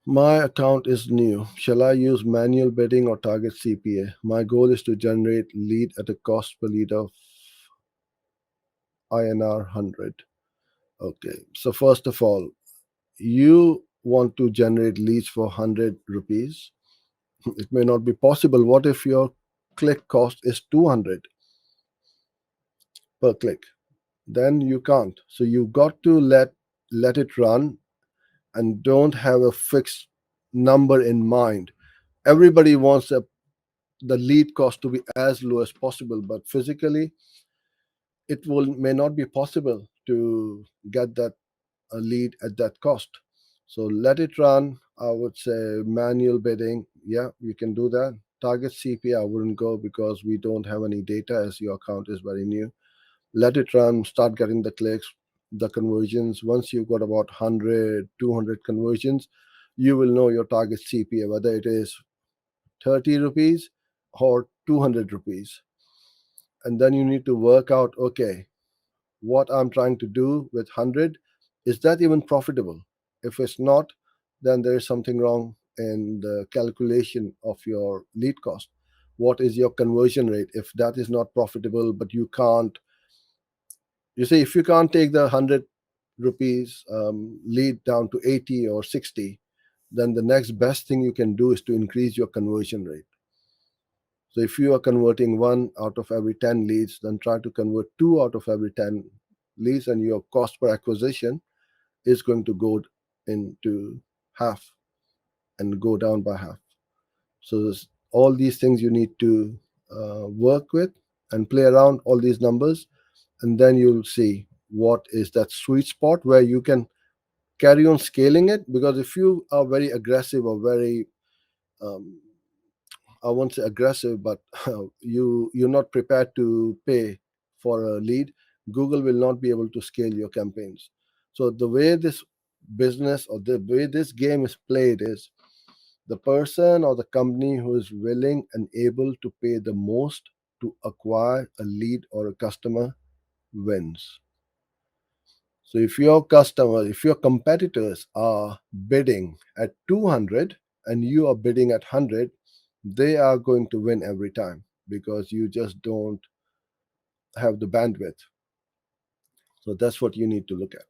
My account is new. Shall I use manual bidding or target CPA? My goal is to generate lead at a cost per lead of INR 100. Okay, so first of all, you want to generate leads for 100 rupees. It may not be possible. What if your click cost is 200 per click? Then you can't. So you got to let it run and don't have a fixed number in mind. Everybody wants the lead cost to be as low as possible, but physically it will may not be possible to get that lead at that cost. So let it run. I would say manual bidding. Yeah, you can do that. Target CPA, I wouldn't go because we don't have any data as your account is very new. Let it run, start getting the clicks, the conversions. Once you've got about 100, 200 conversions, you will know your target CPA, whether it is 30 rupees or 200 rupees. And then you need to work out, okay, what I'm trying to do with 100, is that even profitable? If it's not, then there is something wrong in the calculation of your lead cost. What is your conversion rate? If that is not profitable, but you can't, you see, if you can't take the 100 rupees lead down to 80 or 60, then the next best thing you can do is to increase your conversion rate. So if you are converting one out of every 10 leads, then try to convert two out of every 10 leads, and your cost per acquisition is going to go into half and go down by half. So all these things you need to work with and play around all these numbers, and then you'll see what is that sweet spot where you can carry on scaling it. Because if you are very aggressive or very um, I won't say aggressive, but you're not prepared to pay for a lead, Google will not be able to scale your campaigns. So the way this business or the way this game is played is the person or the company who is willing and able to pay the most to acquire a lead or a customer wins. So if your competitors are bidding at 200 and you are bidding at 100, they are going to win every time because you just don't have the bandwidth. So that's what you need to look at.